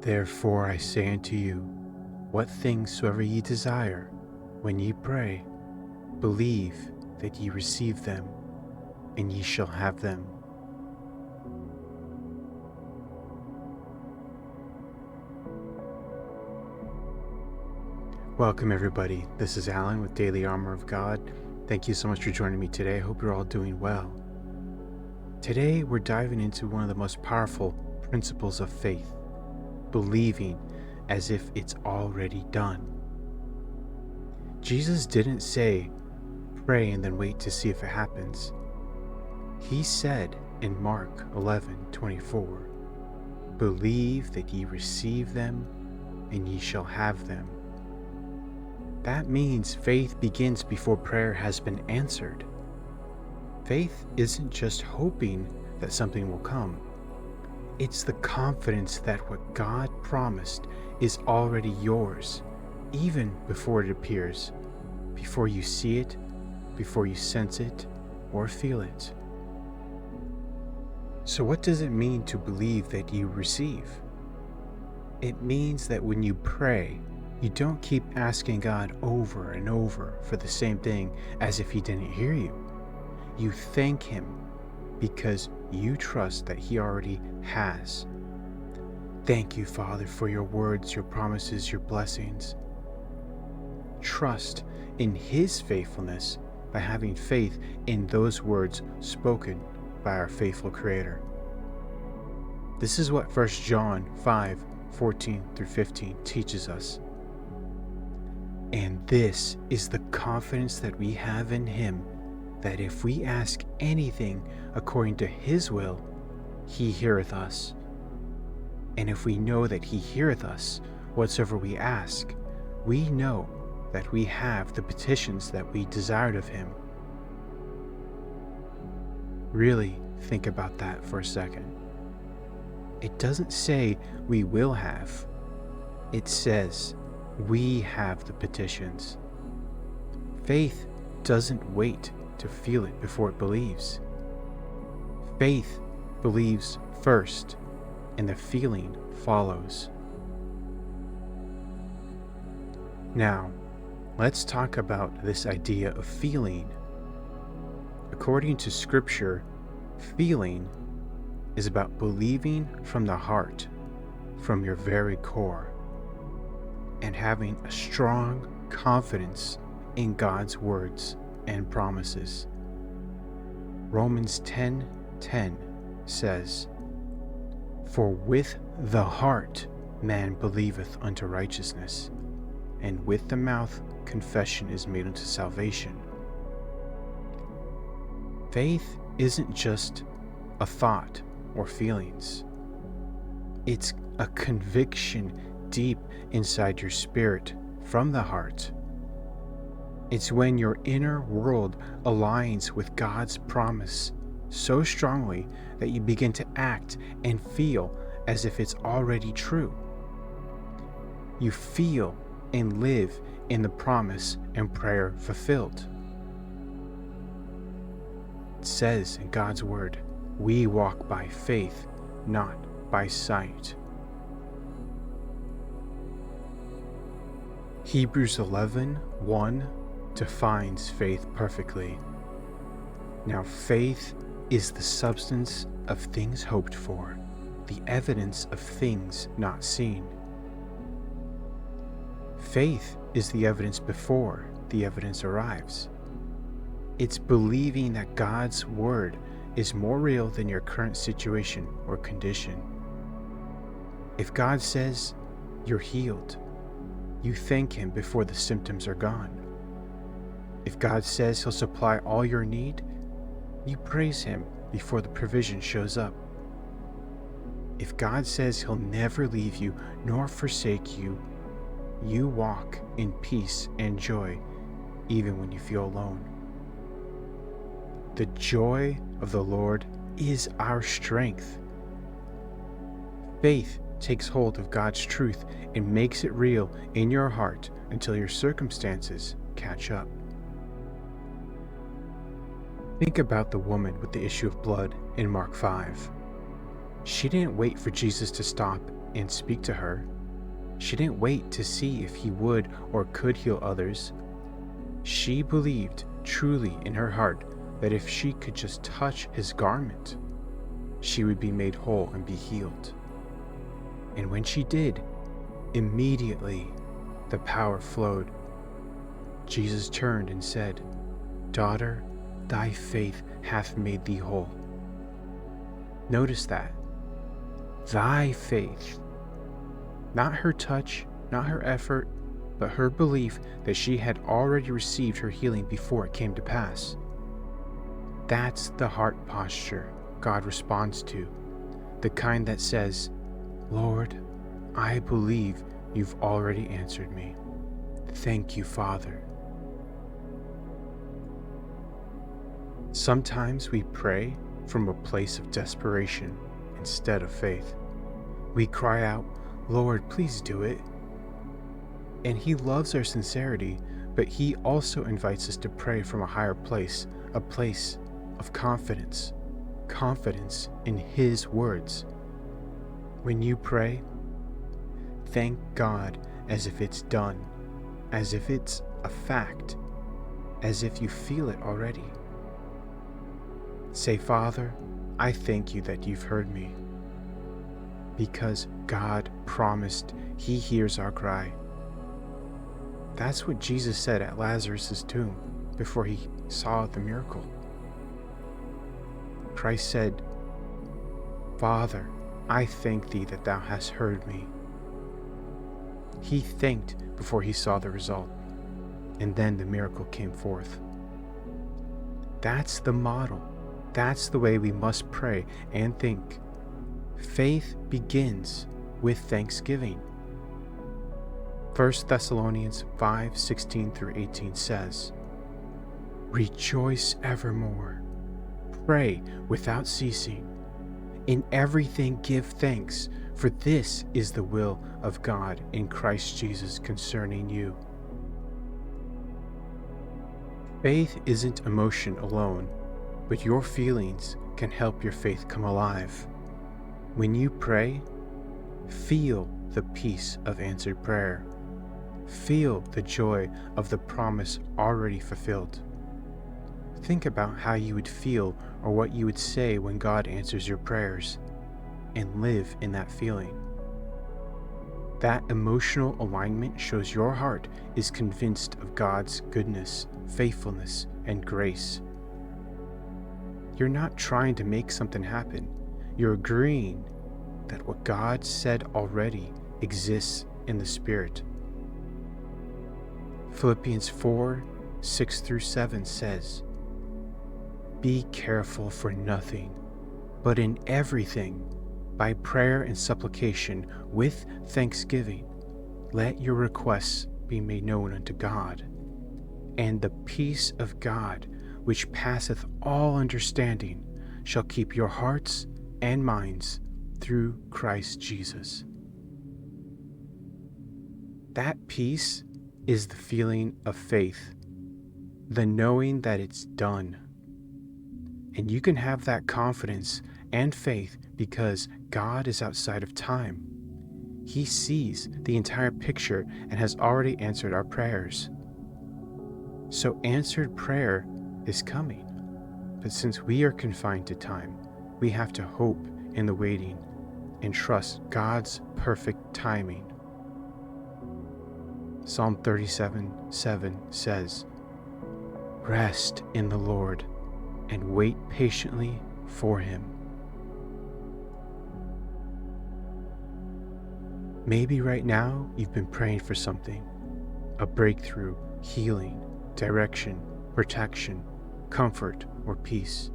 Therefore I say unto you, what things soever ye desire, when ye pray, believe that ye receive them, and ye shall have them. Welcome everybody, this is Alan with Daily Armour of God. Thank you so much for joining me today. I hope you're all doing well. Today we're diving into one of the most powerful principles of faith, believing as if it's already done. Jesus didn't say, pray and then wait to see if it happens. He said in Mark 11:24, believe that ye receive them, and ye shall have them. That means faith begins before prayer has been answered. Faith isn't just hoping that something will come. It's the confidence that what God promised is already yours, even before it appears, before you see it, before you sense it or feel it. So what does it mean to believe that you receive? It means that when you pray, you don't keep asking God over and over for the same thing as if He didn't hear you. You thank Him because you trust that He already has. Thank you, Father, for your words, your promises, your blessings. Trust in His faithfulness by having faith in those words spoken by our faithful Creator. This is what 1 John 5:14-15 teaches us. And this is the confidence that we have in Him, that if we ask anything according to His will, He heareth us. And if we know that He heareth us whatsoever we ask, we know that we have the petitions that we desired of Him. Really think about that for a second. It doesn't say we will have. It says we have the petitions. Faith doesn't wait to feel it before it believes. Faith believes first, and the feeling follows. Now, let's talk about this idea of feeling. According to Scripture, feeling is about believing from the heart, from your very core, and having a strong confidence in God's words and promises. Romans 10:10 says, for with the heart man believeth unto righteousness, and with the mouth confession is made unto salvation. Faith isn't just a thought or feelings. It's a conviction deep inside your spirit from the heart. It's when your inner world aligns with God's promise so strongly that you begin to act and feel as if it's already true. You feel and live in the promise and prayer fulfilled. It says in God's word, we walk by faith, not by sight. Hebrews 11:1 defines faith perfectly. Now faith is the substance of things hoped for, the evidence of things not seen. Faith is the evidence before the evidence arrives. It's believing that God's word is more real than your current situation or condition. If God says you're healed, you thank Him before the symptoms are gone. If God says He'll supply all your need, you praise Him before the provision shows up. If God says He'll never leave you nor forsake you, you walk in peace and joy even when you feel alone. The joy of the Lord is our strength. Faith takes hold of God's truth and makes it real in your heart until your circumstances catch up. Think about the woman with the issue of blood in Mark 5. She didn't wait for Jesus to stop and speak to her. She didn't wait to see if he would or could heal others. She believed truly in her heart that if she could just touch his garment, she would be made whole and be healed. And when she did, immediately the power flowed. Jesus turned and said, "Daughter, thy faith hath made thee whole." Notice that. Thy faith. Not her touch, not her effort, but her belief that she had already received her healing before it came to pass. That's the heart posture God responds to, the kind that says, "Lord, I believe you've already answered me. Thank you, Father." Sometimes we pray from a place of desperation instead of faith. We cry out, "Lord, please do it." And He loves our sincerity, but He also invites us to pray from a higher place, a place of confidence in His words. When you pray, thank God as if it's done, as if it's a fact, as if you feel it already. Say, "Father, I thank you that you've heard me," because God promised He hears our cry. That's what Jesus said at Lazarus' tomb before He saw the miracle. Christ said, "Father, I thank thee that thou hast heard me." He thanked before He saw the result, and then the miracle came forth. That's the model. That's the way we must pray and think. Faith begins with thanksgiving. 1 Thessalonians 5:16-18 says, "Rejoice evermore, pray without ceasing, in everything give thanks, for this is the will of God in Christ Jesus concerning you." Faith isn't emotion alone, but your feelings can help your faith come alive. When you pray, feel the peace of answered prayer. Feel the joy of the promise already fulfilled. Think about how you would feel or what you would say when God answers your prayers, and live in that feeling. That emotional alignment shows your heart is convinced of God's goodness, faithfulness, and grace. You're not trying to make something happen. You're agreeing that what God said already exists in the Spirit. Philippians 4:6-7 says, "Be careful for nothing, but in everything, by prayer and supplication, with thanksgiving, let your requests be made known unto God. And the peace of God, which passeth all understanding, shall keep your hearts and minds through Christ Jesus." That peace is the feeling of faith, the knowing that it's done. And you can have that confidence and faith because God is outside of time. He sees the entire picture and has already answered our prayers. So answered prayer is coming. But since we are confined to time, we have to hope in the waiting and trust God's perfect timing. Psalm 37:7 says, "Rest in the Lord and wait patiently for Him." Maybe right now you've been praying for something, a breakthrough, healing, direction, protection, comfort, or peace,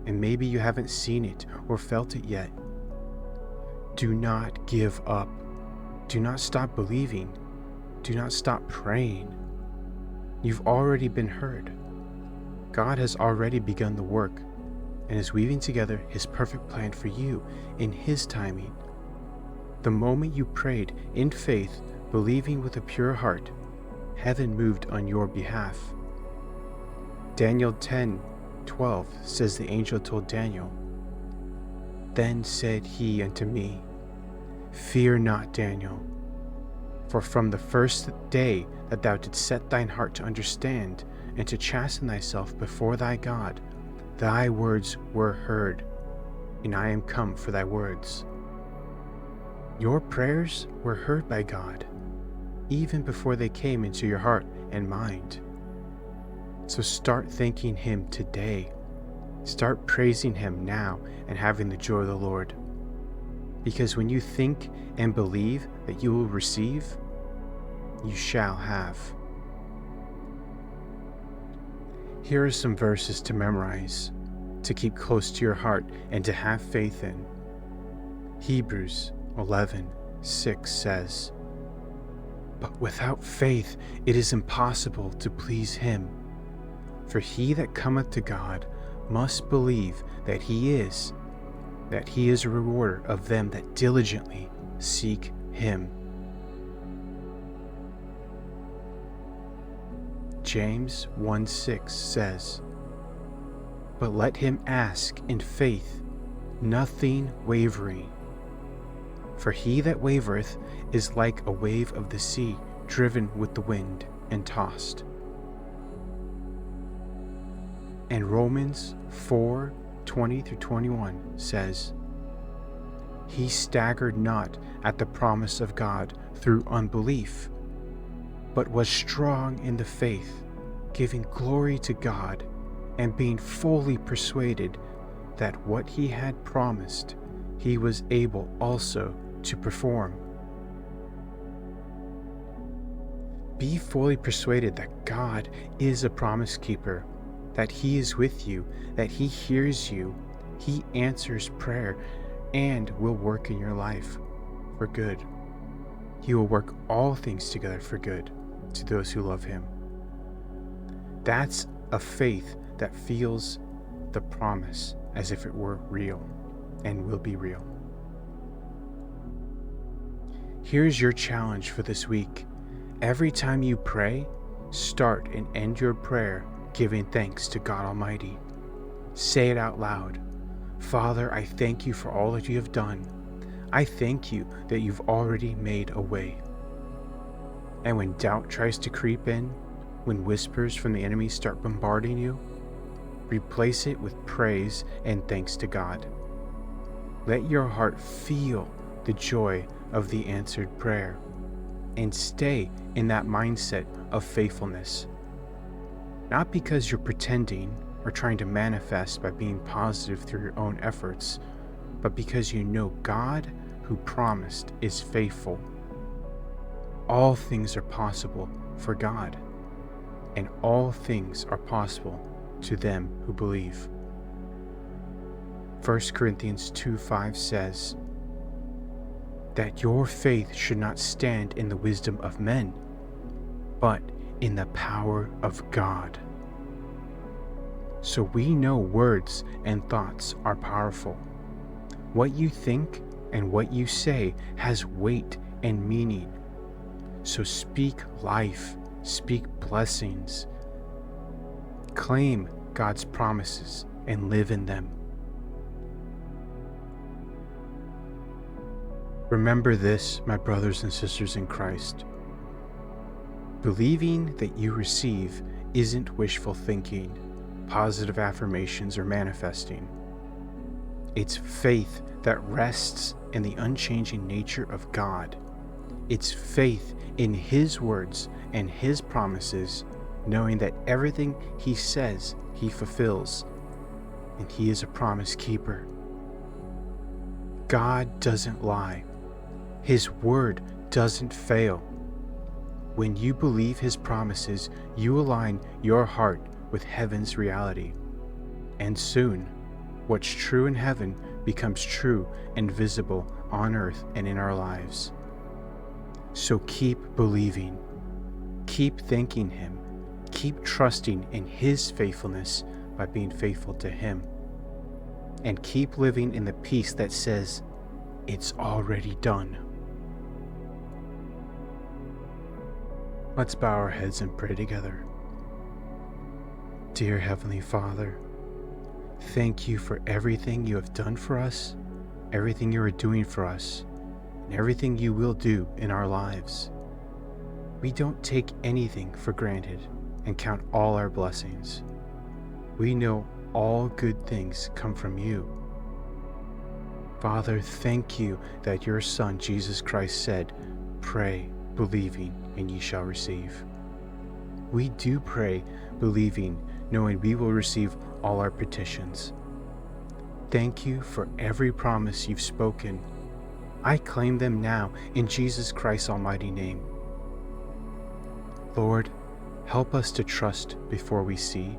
and maybe you haven't seen it or felt it yet. Do not give up. Do not stop believing. Do not stop praying. You've already been heard. God has already begun the work and is weaving together His perfect plan for you in His timing. The moment you prayed in faith, believing with a pure heart, heaven moved on your behalf. Daniel 10:12 says the angel told Daniel, "Then said he unto me, Fear not, Daniel, for from the first day that thou didst set thine heart to understand and to chasten thyself before thy God, thy words were heard, and I am come for thy words. Your prayers were heard by God, even before they came into your heart and mind. So start thanking Him today. Start praising Him now and having the joy of the Lord. Because when you think and believe that you will receive, you shall have. Here are some verses to memorize, to keep close to your heart and to have faith in. Hebrews 11:6 says, "But without faith it is impossible to please Him. For he that cometh to God must believe that He is a rewarder of them that diligently seek Him." James 1:6 says, "But let him ask in faith, nothing wavering. For he that wavereth is like a wave of the sea, driven with the wind and tossed." And Romans 4:20-21 says, "He staggered not at the promise of God through unbelief, but was strong in the faith, giving glory to God, and being fully persuaded that what He had promised, He was able also to perform." Be fully persuaded that God is a promise keeper, that He is with you, that He hears you, He answers prayer, and will work in your life for good. He will work all things together for good to those who love Him. That's a faith that feels the promise as if it were real and will be real. Here's your challenge for this week. Every time you pray, start and end your prayer giving thanks to God Almighty. Say it out loud. "Father, I thank you for all that you have done. I thank you that you've already made a way." And when doubt tries to creep in, when whispers from the enemy start bombarding you, replace it with praise and thanks to God. Let your heart feel the joy of the answered prayer, and stay in that mindset of faithfulness. Not because you're pretending or trying to manifest by being positive through your own efforts, but because you know God who promised is faithful. All things are possible for God, and all things are possible to them who believe. 1 Corinthians 2:5 says, "That your faith should not stand in the wisdom of men, but in the power of God." So we know words and thoughts are powerful. What you think and what you say has weight and meaning. So speak life, speak blessings, claim God's promises and live in them. Remember this, my brothers and sisters in Christ. Believing that you receive isn't wishful thinking, positive affirmations, or manifesting. It's faith that rests in the unchanging nature of God. It's faith in His words and His promises, knowing that everything He says He fulfills, and He is a promise keeper. God doesn't lie. His word doesn't fail. When you believe His promises, you align your heart with heaven's reality. And soon, what's true in heaven becomes true and visible on earth and in our lives. So keep believing, keep thanking Him, keep trusting in His faithfulness by being faithful to Him, and keep living in the peace that says, "It's already done." Let's bow our heads and pray together. Dear Heavenly Father, thank you for everything you have done for us, everything you are doing for us, and everything you will do in our lives. We don't take anything for granted and count all our blessings. We know all good things come from you. Father, thank you that your Son, Jesus Christ, said, "Pray, believing, and ye shall receive." We do pray, believing, knowing we will receive all our petitions. Thank you for every promise you've spoken. I claim them now in Jesus Christ's almighty name. Lord, help us to trust before we see,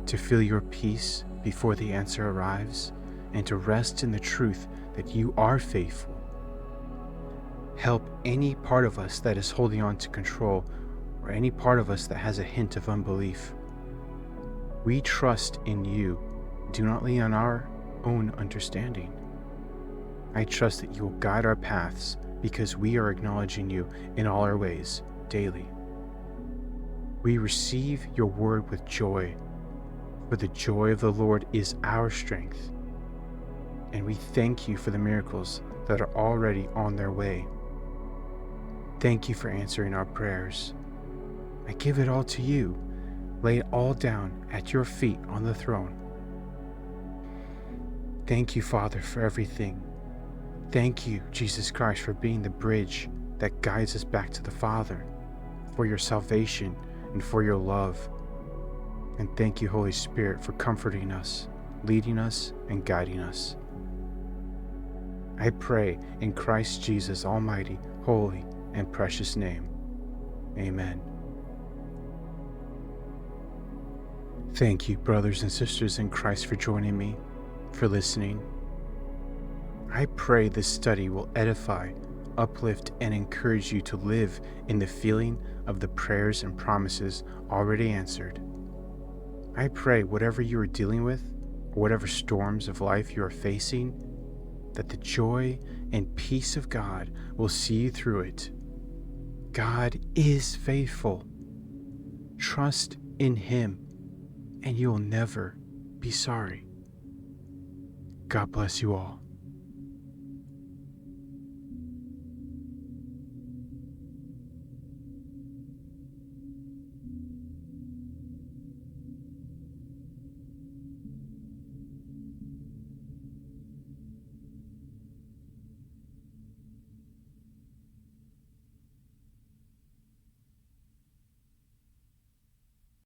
to feel your peace before the answer arrives, and to rest in the truth that you are faithful. Help any part of us that is holding on to control, or any part of us that has a hint of unbelief. We trust in you. Do not lean on our own understanding. I trust that you will guide our paths because we are acknowledging you in all our ways daily. We receive your word with joy, for the joy of the Lord is our strength. And we thank you for the miracles that are already on their way. Thank you for answering our prayers. I give it all to you. Lay it all down at your feet on the throne. Thank you, Father, for everything. Thank you, Jesus Christ, for being the bridge that guides us back to the Father, for your salvation and for your love. And thank you, Holy Spirit, for comforting us, leading us, and guiding us. I pray in Christ Jesus' almighty, holy, and precious name. Amen. Thank you, brothers and sisters in Christ, for joining me, for listening. I pray this study will edify, uplift, and encourage you to live in the feeling of the prayers and promises already answered. I pray whatever you are dealing with, or whatever storms of life you are facing, that the joy and peace of God will see you through it. God is faithful. Trust in Him, and you will never be sorry. God bless you all.